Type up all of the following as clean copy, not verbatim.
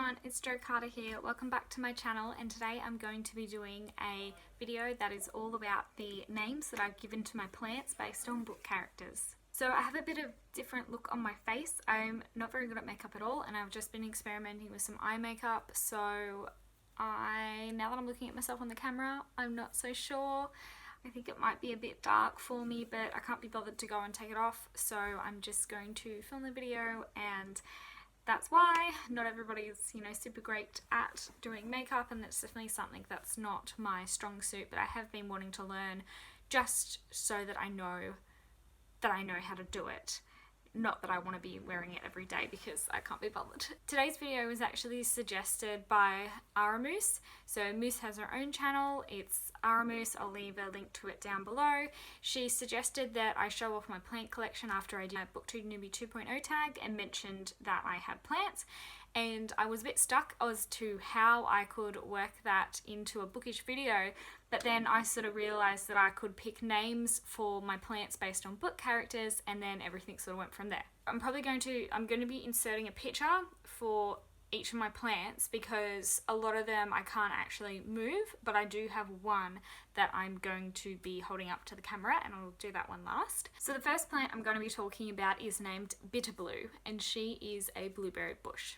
everyone, it's Jo Carter here. Welcome back to my channel, and today I'm going to be doing a video that is all about the names that I've given to my plants based on book characters. So I have a bit of different look on my face. I'm not very good at makeup at all, and I've just been experimenting with some eye makeup, so now that I'm looking at myself on the camera, I'm not so sure. I think it might be a bit dark for me, but I can't be bothered to go and take it off, so I'm just going to film the video, and that's why not everybody is, super great at doing makeup, and that's definitely something that's not my strong suit, but I have been wanting to learn just so that I know how to do it. Not that I want to be wearing it every day because I can't be bothered. Today's video was actually suggested by Aramoose. So Moose has her own channel. It's Aramoose. I'll leave a link to it down below. She suggested that I show off my plant collection after I did my BookTube Newbie 2.0 tag and mentioned that I had plants. And I was a bit stuck as to how I could work that into a bookish video, but then I sort of realised that I could pick names for my plants based on book characters, and then everything sort of went from there. I'm going to be inserting a picture for each of my plants because a lot of them I can't actually move, but I do have one that I'm going to be holding up to the camera, and I'll do that one last. So the first plant I'm going to be talking about is named Bitterblue, and she is a blueberry bush.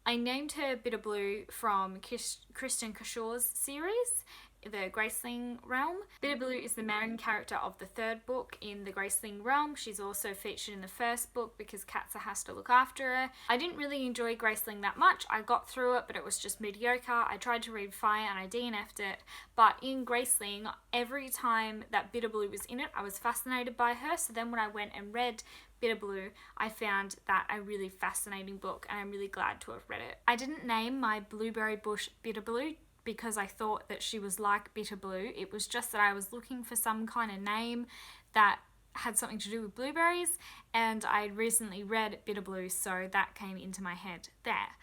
I named her Bitterblue from Kristin Cashaw's series, the Graceling Realm. Bitterblue is the main character of the third book in the Graceling Realm. She's also featured in the first book because Katza has to look after her. I didn't really enjoy Graceling that much. I got through it, but it was just mediocre. I tried to read Fire and I DNF'd it, but in Graceling, every time that Bitterblue was in it, I was fascinated by her. So then when I went and read Bitterblue, I found that a really fascinating book, and I'm really glad to have read it. I didn't name my blueberry bush Bitterblue because I thought that she was like Bitterblue. It was just that I was looking for some kind of name that had something to do with blueberries, and I'd recently read Bitterblue, so that came into my head there.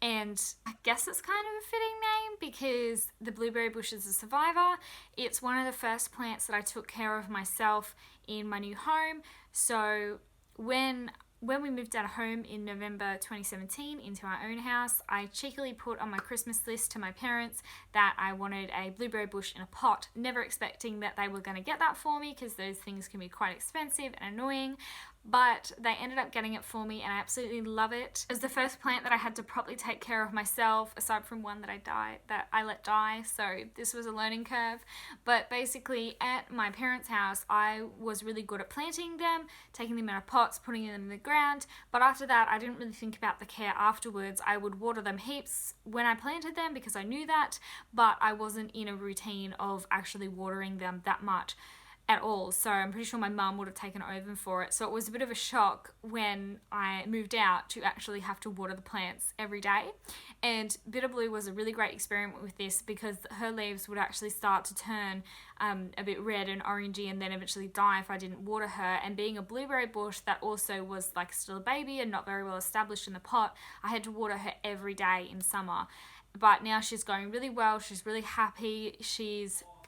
And I guess it's kind of a fitting name because the blueberry bush is a survivor. It's one of the first plants that I took care of myself in my new home. So when we moved out of home in November 2017 into our own house, I cheekily put on my Christmas list to my parents that I wanted a blueberry bush in a pot, never expecting that they were going to get that for me because those things can be quite expensive and annoying. But they ended up getting it for me, and I absolutely love it. It was the first plant that I had to properly take care of myself, aside from one that I let die, so this was a learning curve. But basically, at my parents' house, I was really good at planting them, taking them out of pots, putting them in the ground, but after that, I didn't really think about the care afterwards. I would water them heaps when I planted them because I knew that, but I wasn't in a routine of actually watering them that much at all, so I'm pretty sure my mum would have taken over for it. So it was a bit of a shock when I moved out to actually have to water the plants every day. And Bitterblue was a really great experiment with this because her leaves would actually start to turn a bit red and orangey and then eventually die if I didn't water her. And being a blueberry bush that also was like still a baby and not very well established in the pot, I had to water her every day in summer. But now she's going really well. She's really happy.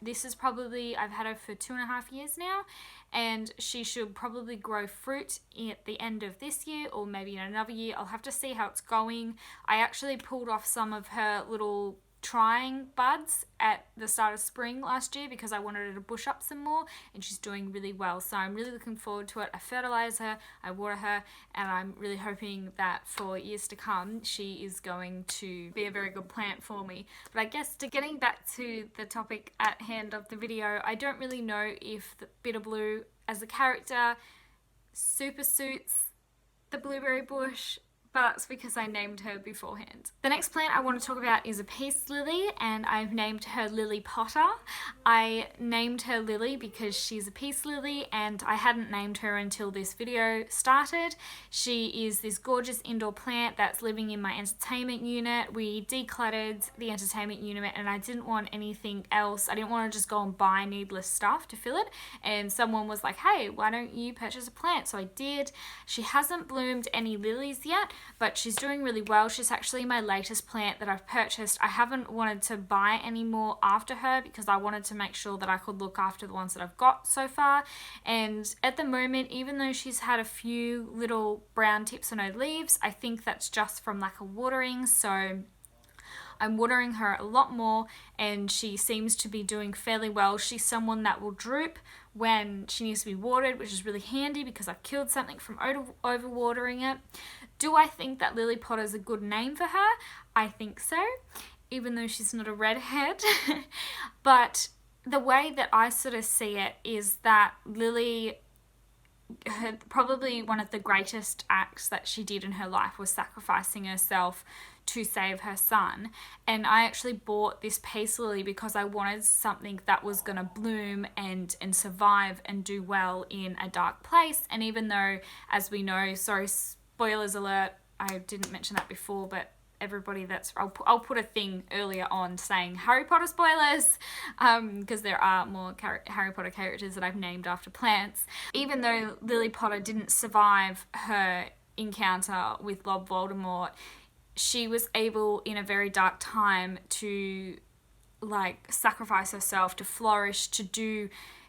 This is probably, I've had her for 2.5 years now, and she should probably grow fruit at the end of this year or maybe in another year. I'll have to see how it's going. I actually pulled off some of her little trying buds at the start of spring last year because I wanted her to bush up some more, and she's doing really well, so I'm really looking forward to it. I fertilize her, I water her, and I'm really hoping that for years to come she is going to be a very good plant for me. But I guess getting back to the topic at hand of the video, I don't really know if the Bitterblue as a character super suits the blueberry bush, but that's because I named her beforehand. The next plant I want to talk about is a peace lily, and I've named her Lily Potter. I named her Lily because she's a peace lily, and I hadn't named her until this video started. She is this gorgeous indoor plant that's living in my entertainment unit. We decluttered the entertainment unit, and I didn't want anything else. I didn't want to just go and buy needless stuff to fill it, and someone was like, hey, why don't you purchase a plant? So I did. She hasn't bloomed any lilies yet, but she's doing really well. She's actually my latest plant that I've purchased. I haven't wanted to buy any more after her because I wanted to make sure that I could look after the ones that I've got so far. And at the moment, even though she's had a few little brown tips or no leaves, I think that's just from lack of watering. So I'm watering her a lot more and she seems to be doing fairly well. She's someone that will droop when she needs to be watered, which is really handy because I've killed something from over-watering it. Do I think that Lily Potter is a good name for her? I think so, even though she's not a redhead. But the way that I sort of see it is that Lily, probably one of the greatest acts that she did in her life was sacrificing herself to save her son. And I actually bought this peace lily because I wanted something that was going to bloom and survive and do well in a dark place. And even though, as we know, sorry, spoilers alert, I didn't mention that before, but everybody I'll put a thing earlier on saying Harry Potter spoilers, because there are more Harry Potter characters that I've named after plants. Even though Lily Potter didn't survive her encounter with Lord Voldemort, she was able in a very dark time to like sacrifice herself, to flourish, to do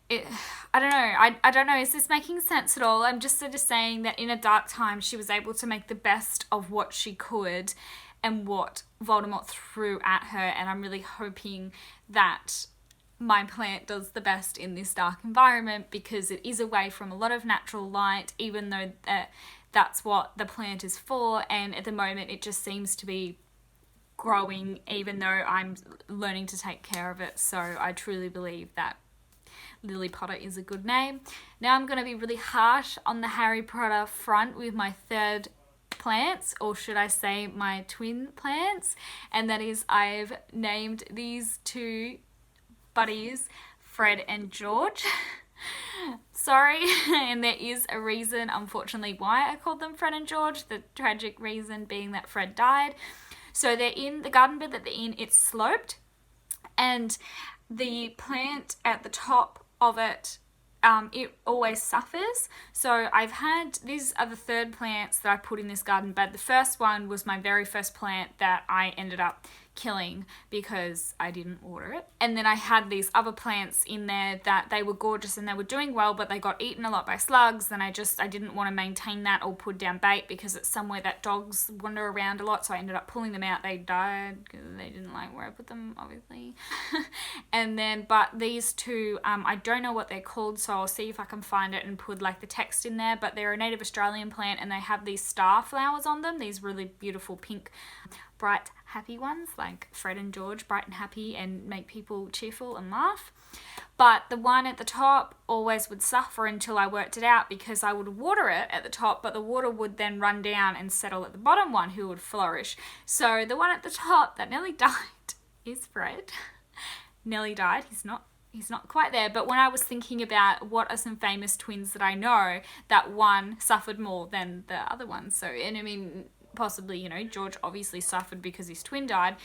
it. I don't know. I don't know. Is this making sense at all? I'm just sort of saying that in a dark time, she was able to make the best of what she could and what Voldemort threw at her. And I'm really hoping that my plant does the best in this dark environment because it is away from a lot of natural light, even though that's what the plant is for. And at the moment, it just seems to be growing, even though I'm learning to take care of it. So I truly believe that Lily Potter is a good name. Now I'm going to be really harsh on the Harry Potter front with my third plants, or should I say my twin plants, and that is I've named these two buddies Fred and George. Sorry, and there is a reason, unfortunately, why I called them Fred and George, the tragic reason being that Fred died. So they're in the garden bed that they're in, it's sloped, and the plant at the top of it, it always suffers. So these are the third plants that I put in this garden bed. The first one was my very first plant that I ended up killing because I didn't water it. And then I had these other plants in there that they were gorgeous and they were doing well, but they got eaten a lot by slugs, and I didn't want to maintain that or put down bait because it's somewhere that dogs wander around a lot, so I ended up pulling them out. They died because they didn't like where I put them, obviously. And then, but these two, I don't know what they're called, so I'll see if I can find it and put like the text in there, but they're a native Australian plant and they have these star flowers on them, these really beautiful pink, bright, happy ones like Fred and George, bright and happy and make people cheerful and laugh. But the one at the top always would suffer until I worked it out because I would water it at the top, but the water would then run down and settle at the bottom one, who would flourish. So the one at the top that nearly died is Fred. Nearly died. He's not quite there. But when I was thinking about what are some famous twins that I know, that one suffered more than the other one. So, and I mean, possibly, George obviously suffered because his twin died.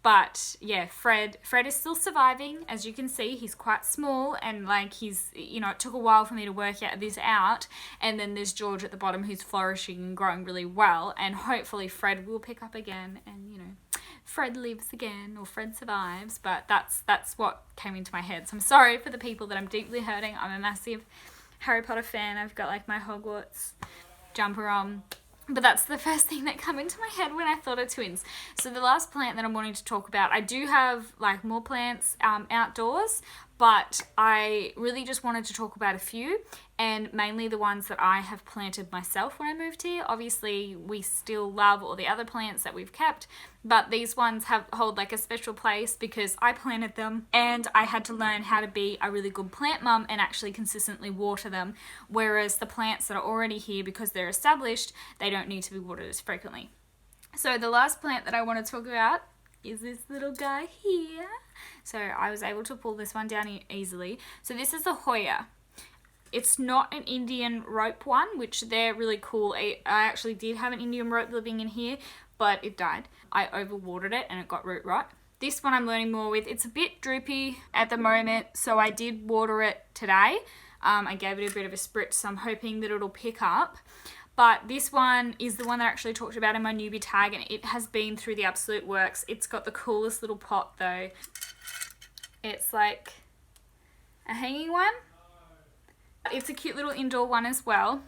But yeah, Fred is still surviving. As you can see, he's quite small and like it took a while for me to work this out. And then there's George at the bottom who's flourishing and growing really well. And hopefully Fred will pick up again and, Fred lives again or Fred survives. But that's what came into my head. So I'm sorry for the people that I'm deeply hurting. I'm a massive Harry Potter fan. I've got like my Hogwarts jumper on. But that's the first thing that came into my head when I thought of twins. So the last plant that I'm wanting to talk about, I do have like more plants outdoors, but I really just wanted to talk about a few, and mainly the ones that I have planted myself when I moved here. Obviously, we still love all the other plants that we've kept, but these ones hold like a special place because I planted them and I had to learn how to be a really good plant mum and actually consistently water them. Whereas the plants that are already here, because they're established, they don't need to be watered as frequently. So the last plant that I want to talk about is this little guy here. So I was able to pull this one down easily. So this is a Hoya. It's not an Indian rope one, which they're really cool. I actually did have an Indian rope living in here, but it died. I overwatered it and it got root rot. This one I'm learning more with. It's a bit droopy at the moment, so I did water it today. I gave it a bit of a spritz, so I'm hoping that it'll pick up. But this one is the one that I actually talked about in my newbie tag, and it has been through the absolute works. It's got the coolest little pot though. It's like a hanging one. It's a cute little indoor one as well,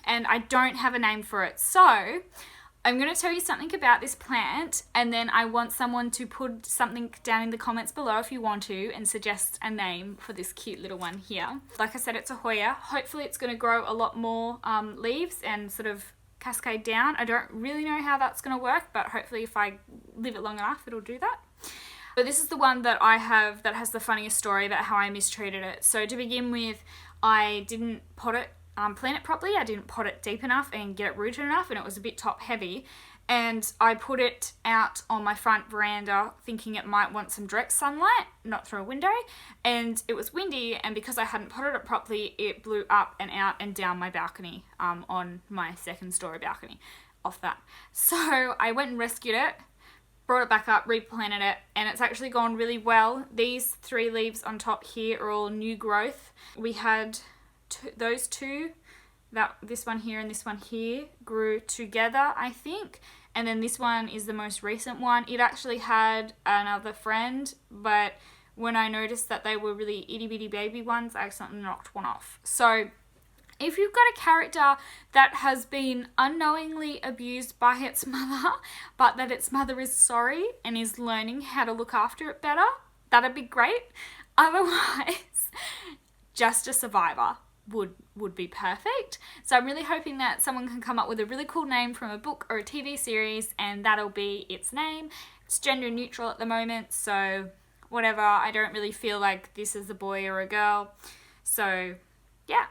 and I don't have a name for it. So I'm going to tell you something about this plant, and then I want someone to put something down in the comments below if you want to, and suggest a name for this cute little one here. Like I said, it's a Hoya. Hopefully it's going to grow a lot more leaves and sort of cascade down. I don't really know how that's going to work, but hopefully if I leave it long enough, it'll do that. But this is the one that I have that has the funniest story about how I mistreated it. So to begin with, I didn't plant it properly. I didn't pot it deep enough and get it rooted enough, and it was a bit top heavy. And I put it out on my front veranda thinking it might want some direct sunlight, not through a window. And it was windy, and because I hadn't potted it properly, it blew up and out and down my balcony, on my second story balcony off that. So I went and rescued it, brought it back up, replanted it, and it's actually gone really well. These 3 leaves on top here are all new growth. We had those two, this one here and this one here, grew together, I think. And then this one is the most recent one. It actually had another friend, but when I noticed that they were really itty bitty baby ones, I accidentally knocked one off. So if you've got a character that has been unknowingly abused by its mother, but that its mother is sorry and is learning how to look after it better, that'd be great. Otherwise, just a survivor would be perfect. So I'm really hoping that someone can come up with a really cool name from a book or a TV series, and that'll be its name. It's gender neutral at the moment, so whatever. I don't really feel like this is a boy or a girl. So yeah.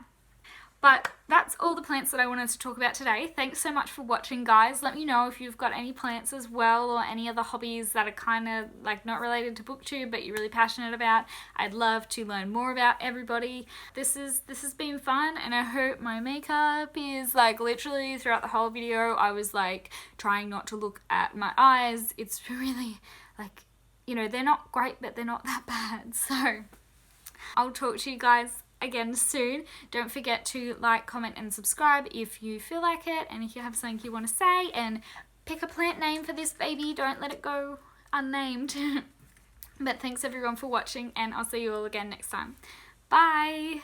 But that's all the plants that I wanted to talk about today. Thanks so much for watching, guys. Let me know if you've got any plants as well, or any other hobbies that are kind of like not related to booktube but you're really passionate about. I'd love to learn more about everybody. This has been fun, and I hope my makeup is like literally throughout the whole video I was like trying not to look at my eyes. It's really like, you know, they're not great, but they're not that bad. So I'll talk to you guys again soon. Don't forget to like, comment and subscribe if you feel like it, and if you have something you want to say, and pick a plant name for this baby. Don't let it go unnamed. But thanks everyone for watching, and I'll see you all again next time. Bye!